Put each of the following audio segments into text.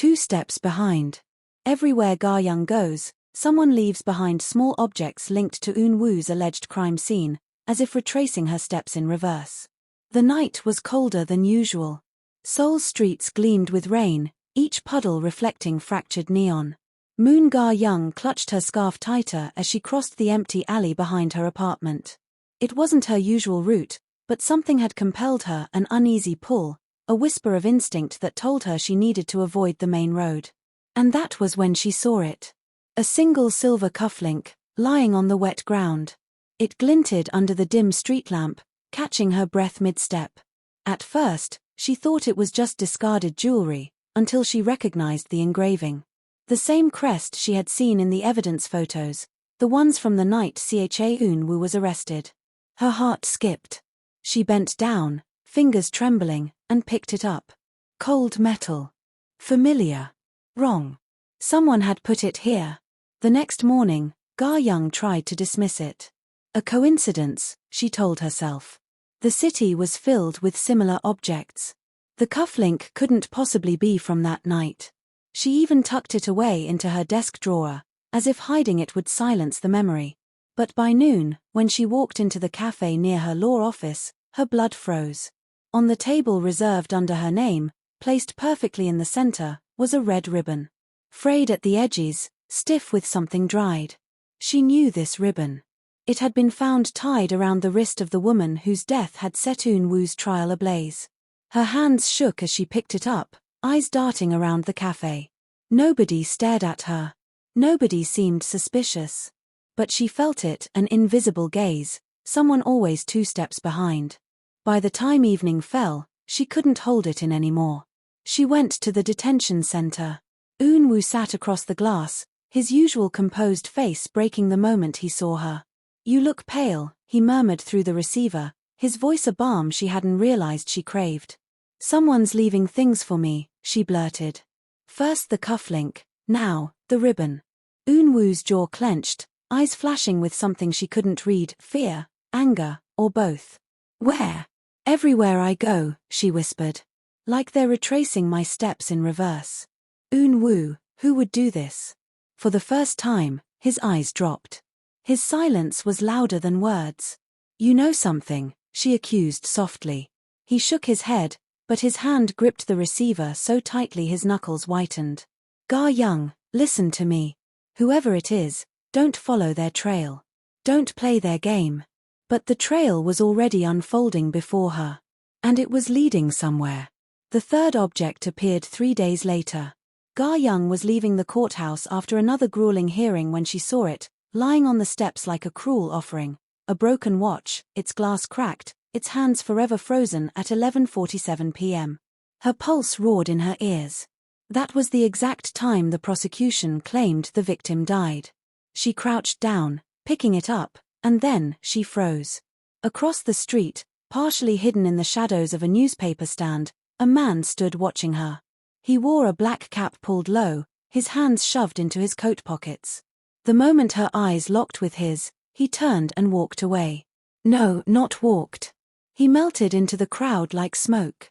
2 steps behind. Everywhere Ga Young goes, someone leaves behind small objects linked to Eun Woo's alleged crime scene, as if retracing her steps in reverse. The night was colder than usual. Seoul's streets gleamed with rain, each puddle reflecting fractured neon. Moon Ga Young clutched her scarf tighter as she crossed the empty alley behind her apartment. It wasn't her usual route, but something had compelled her, an uneasy pull, a whisper of instinct that told her she needed to avoid the main road. And that was when she saw it. A single silver cufflink, lying on the wet ground. It glinted under the dim street lamp, catching her breath mid-step. At first, she thought it was just discarded jewelry, until she recognized the engraving. The same crest she had seen in the evidence photos, the ones from the night Eun Woo was arrested. Her heart skipped. She bent down, fingers trembling, and picked it up. Cold metal. Familiar. Wrong. Someone had put it here. The next morning, Ga Young tried to dismiss it. A coincidence, she told herself. The city was filled with similar objects. The cufflink couldn't possibly be from that night. She even tucked it away into her desk drawer, as if hiding it would silence the memory. But by noon, when she walked into the cafe near her law office, her blood froze. On the table reserved under her name, placed perfectly in the center, was a red ribbon. Frayed at the edges, stiff with something dried. She knew this ribbon. It had been found tied around the wrist of the woman whose death had set Eun Woo's trial ablaze. Her hands shook as she picked it up, eyes darting around the cafe. Nobody stared at her. Nobody seemed suspicious. But she felt it, an invisible gaze, someone always 2 steps behind. By the time evening fell, she couldn't hold it in anymore. She went to the detention center. Eun Woo sat across the glass, his usual composed face breaking the moment he saw her. "You look pale," he murmured through the receiver, his voice a balm she hadn't realized she craved. "Someone's leaving things for me," she blurted. First the cufflink, now, the ribbon. Eun Woo's jaw clenched, eyes flashing with something she couldn't read, fear, anger, or both. "Where?" "Everywhere I go," she whispered. "Like they're retracing my steps in reverse." Eun Woo, who would do this? For the first time, his eyes dropped. His silence was louder than words. "You know something," she accused softly. He shook his head, but his hand gripped the receiver so tightly his knuckles whitened. "Ga Young, listen to me. Whoever it is, don't follow their trail. Don't play their game." But the trail was already unfolding before her. And it was leading somewhere. The third object appeared 3 days later. Ga Young was leaving the courthouse after another grueling hearing when she saw it, lying on the steps like a cruel offering. A broken watch, its glass cracked, its hands forever frozen at 11:47 p.m. Her pulse roared in her ears. That was the exact time the prosecution claimed the victim died. She crouched down, picking it up, and then she froze. Across the street, partially hidden in the shadows of a newspaper stand, a man stood watching her. He wore a black cap pulled low, his hands shoved into his coat pockets. The moment her eyes locked with his, he turned and walked away. No, not walked. He melted into the crowd like smoke.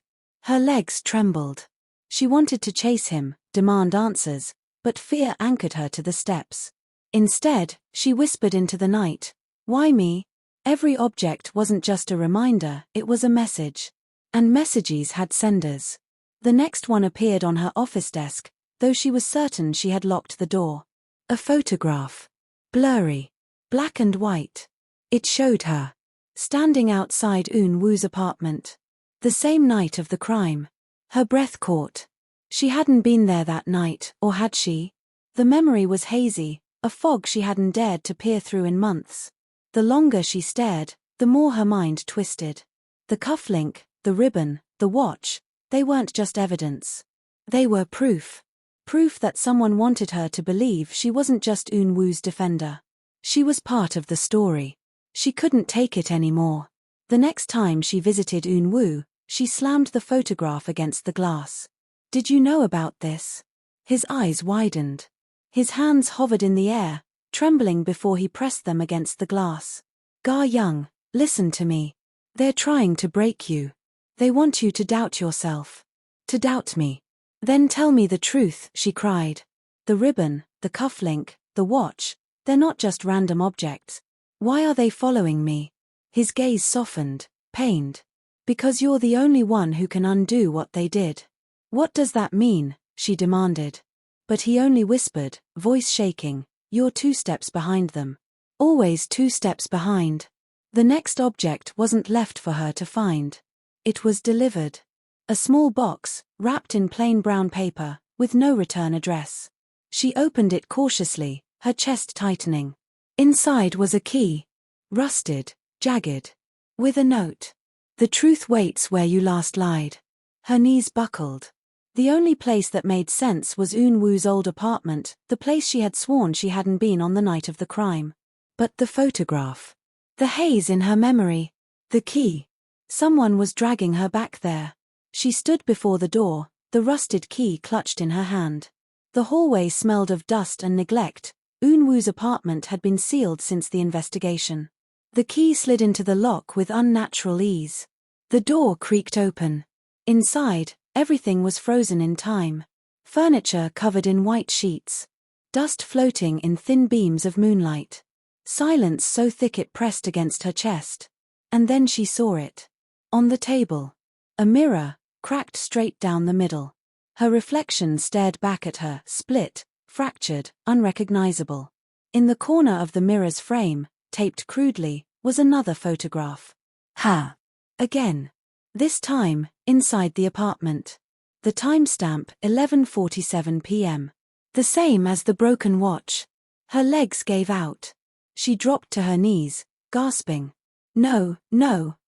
Her legs trembled. She wanted to chase him, demand answers, but fear anchored her to the steps. Instead, she whispered into the night, "Why me?" Every object wasn't just a reminder, it was a message. And messages had senders. The next one appeared on her office desk, though she was certain she had locked the door. A photograph. Blurry. Black and white. It showed her. Standing outside Eun Woo's apartment. The same night of the crime. Her breath caught. She hadn't been there that night, or had she? The memory was hazy, a fog she hadn't dared to peer through in months. The longer she stared, the more her mind twisted. The cufflink, the ribbon, the watch, they weren't just evidence. They were proof. Proof that someone wanted her to believe she wasn't just Eun Woo's defender. She was part of the story. She couldn't take it anymore. The next time she visited Eun Woo, she slammed the photograph against the glass. "Did you know about this?" His eyes widened. His hands hovered in the air, trembling before he pressed them against the glass. "Ga Young, listen to me. They're trying to break you. They want you to doubt yourself. To doubt me." Then tell me the truth, she cried. The ribbon, the cufflink, the watch, they're not just random objects. Why are they following me? His gaze softened, pained. Because you're the only one who can undo what they did. What does that mean? She demanded. But he only whispered, voice shaking, you're 2 steps behind them. Always 2 steps behind. The next object wasn't left for her to find. It was delivered. A small box, wrapped in plain brown paper, with no return address. She opened it cautiously, her chest tightening. Inside was a key. Rusted, jagged. With a note. The truth waits where you last lied. Her knees buckled. The only place that made sense was Eun Woo's old apartment, the place she had sworn she hadn't been on the night of the crime. But the photograph. The haze in her memory. The key. Someone was dragging her back there. She stood before the door, the rusted key clutched in her hand. The hallway smelled of dust and neglect. Eun Woo's apartment had been sealed since the investigation. The key slid into the lock with unnatural ease. The door creaked open. Inside, everything was frozen in time. Furniture covered in white sheets. Dust floating in thin beams of moonlight. Silence so thick it pressed against her chest. And then she saw it. On the table. A mirror, cracked straight down the middle. Her reflection stared back at her, split, fractured, unrecognizable. In the corner of the mirror's frame, taped crudely, was another photograph. Ha! Again. This time, inside the apartment. The timestamp, 11:47 p.m. The same as the broken watch. Her legs gave out. She dropped to her knees, gasping. No,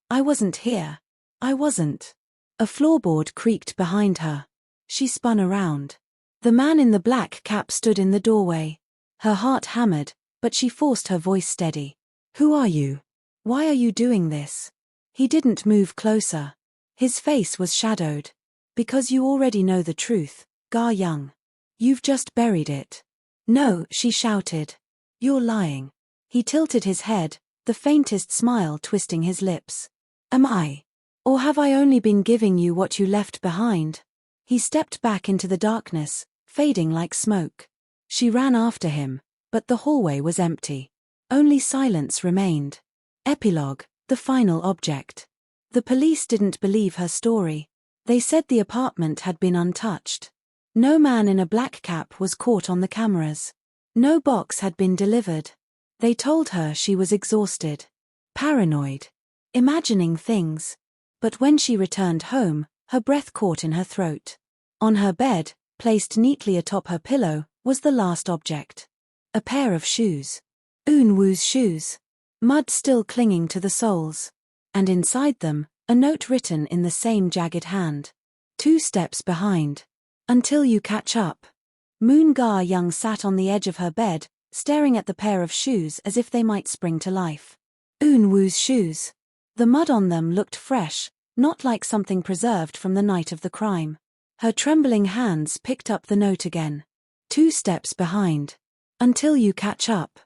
I wasn't here. I wasn't. A floorboard creaked behind her. She spun around. The man in the black cap stood in the doorway. Her heart hammered, but she forced her voice steady. Who are you? Why are you doing this? He didn't move closer. His face was shadowed. Because you already know the truth, Ga Young. You've just buried it. No, she shouted. You're lying. He tilted his head, the faintest smile twisting his lips. Am I? Or have I only been giving you what you left behind? He stepped back into the darkness, fading like smoke. She ran after him, but the hallway was empty. Only silence remained. Epilogue, the final object. The police didn't believe her story. They said the apartment had been untouched. No man in a black cap was caught on the cameras. No box had been delivered. They told her she was exhausted. Paranoid. Imagining things. But when she returned home, her breath caught in her throat. On her bed, placed neatly atop her pillow, was the last object. A pair of shoes. Eun Woo's shoes. Mud still clinging to the soles. And inside them, a note written in the same jagged hand. 2 steps behind. Until you catch up. Moon Ga Young sat on the edge of her bed, staring at the pair of shoes as if they might spring to life. Eun Woo's shoes. The mud on them looked fresh, not like something preserved from the night of the crime. Her trembling hands picked up the note again. 2 steps behind. Until you catch up.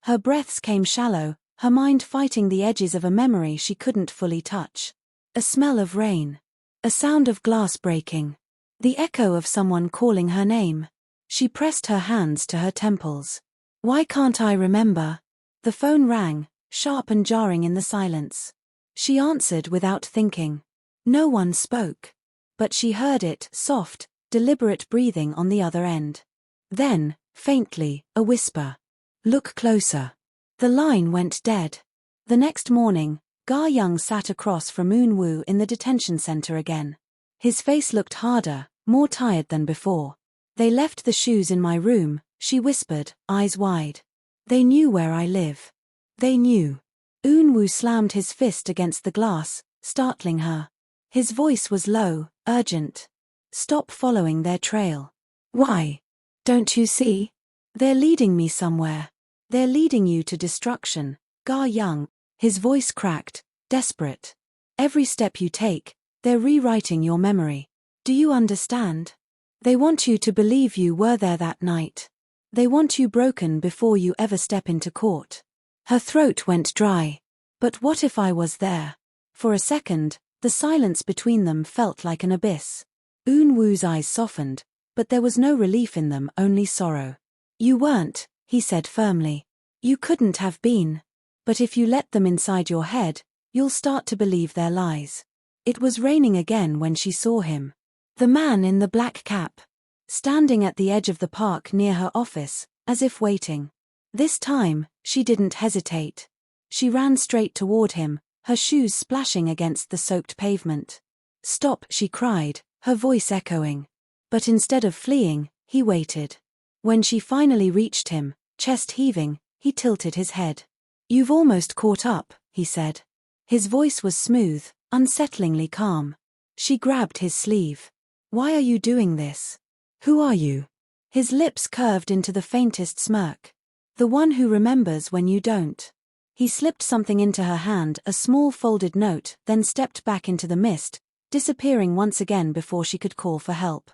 Her breaths came shallow, her mind fighting the edges of a memory she couldn't fully touch. A smell of rain. A sound of glass breaking. The echo of someone calling her name. She pressed her hands to her temples. Why can't I remember? The phone rang, sharp and jarring in the silence. She answered without thinking. No one spoke. But she heard it, soft, deliberate breathing on the other end. Then, faintly, a whisper. Look closer. The line went dead. The next morning, Ga Young sat across from Eun Woo in the detention center again. His face looked harder, more tired than before. They left the shoes in my room, she whispered, eyes wide. They knew where I live. They knew. Eun Woo slammed his fist against the glass, startling her. His voice was low, urgent. Stop following their trail. Why? Don't you see? They're leading me somewhere. They're leading you to destruction, Ga Young. His voice cracked, desperate. Every step you take, they're rewriting your memory. Do you understand? They want you to believe you were there that night. They want you broken before you ever step into court. Her throat went dry. But what if I was there? For a second, the silence between them felt like an abyss. Eun Woo's eyes softened, but there was no relief in them, only sorrow. You weren't, he said firmly. You couldn't have been. But if you let them inside your head, you'll start to believe their lies. It was raining again when she saw him. The man in the black cap, standing at the edge of the park near her office, as if waiting. This time, she didn't hesitate. She ran straight toward him, her shoes splashing against the soaked pavement. Stop, she cried, her voice echoing. But instead of fleeing, he waited. When she finally reached him, chest heaving, he tilted his head. You've almost caught up, he said. His voice was smooth, unsettlingly calm. She grabbed his sleeve. Why are you doing this? Who are you? His lips curved into the faintest smirk. The one who remembers when you don't. He slipped something into her hand, a small folded note, then stepped back into the mist, disappearing once again before she could call for help.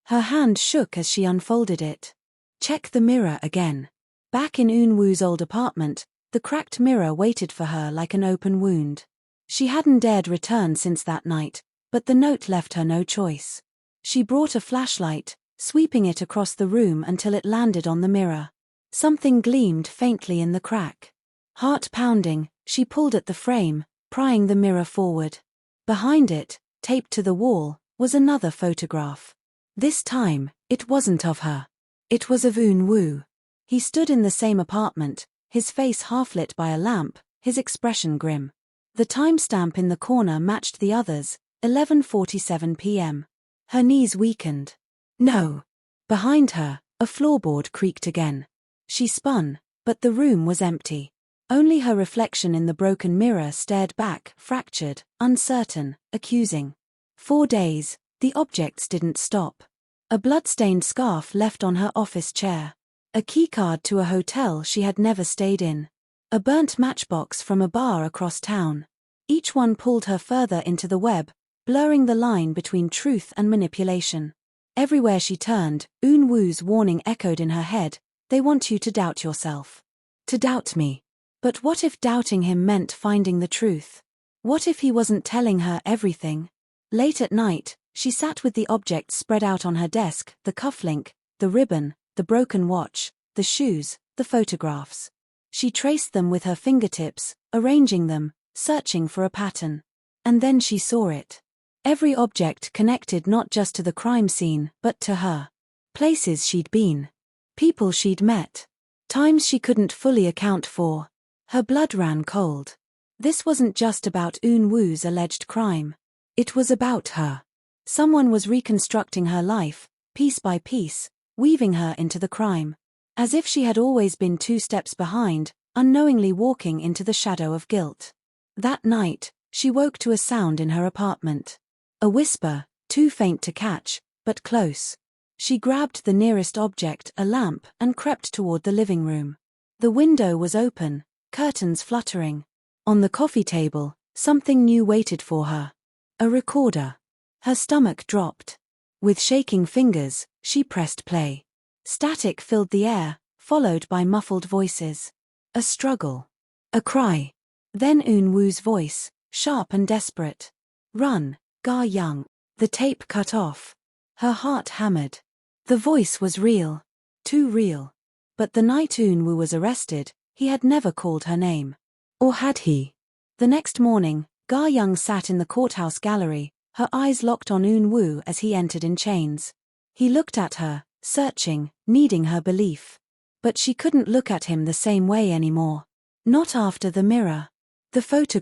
Her hand shook as she unfolded it. Check the mirror again. Back in Eun Woo's old apartment, the cracked mirror waited for her like an open wound. She hadn't dared return since that night, but the note left her no choice. She brought a flashlight, sweeping it across the room until it landed on the mirror. Something gleamed faintly in the crack. Heart pounding, she pulled at the frame, prying the mirror forward. Behind it, taped to the wall, was another photograph. This time, it wasn't of her. It was of Eun Woo. He stood in the same apartment, his face half lit by a lamp, his expression grim. The timestamp in the corner matched the others, 11:47 p.m. Her knees weakened. No. Behind her, a floorboard creaked again. She spun, but the room was empty. Only her reflection in the broken mirror stared back, fractured, uncertain, accusing. 4 days, the objects didn't stop. A blood-stained scarf left on her office chair. A keycard to a hotel she had never stayed in. A burnt matchbox from a bar across town. Each one pulled her further into the web, blurring the line between truth and manipulation. Everywhere she turned, Eun Woo's warning echoed in her head, they want you to doubt yourself. To doubt me. But what if doubting him meant finding the truth? What if he wasn't telling her everything? Late at night, she sat with the objects spread out on her desk, the cufflink, the ribbon, the broken watch, the shoes, the photographs. She traced them with her fingertips, arranging them, searching for a pattern. And then she saw it. Every object connected not just to the crime scene, but to her. Places she'd been. People she'd met. Times she couldn't fully account for. Her blood ran cold. This wasn't just about Eun Woo's alleged crime. It was about her. Someone was reconstructing her life, piece by piece, weaving her into the crime. As if she had always been 2 steps behind, unknowingly walking into the shadow of guilt. That night, she woke to a sound in her apartment. A whisper, too faint to catch, but close. She grabbed the nearest object, a lamp, and crept toward the living room. The window was open, curtains fluttering. On the coffee table, something new waited for her. A recorder. Her stomach dropped. With shaking fingers, she pressed play. Static filled the air, followed by muffled voices. A struggle. A cry. Then Eun Woo's voice, sharp and desperate. Run, Ga Young. The tape cut off. Her heart hammered. The voice was real. Too real. But the night Eun Woo was arrested, he had never called her name. Or had he? The next morning, Ga Young sat in the courthouse gallery, her eyes locked on Eun Woo as he entered in chains. He looked at her, searching, needing her belief. But she couldn't look at him the same way anymore. Not after the mirror. The photograph.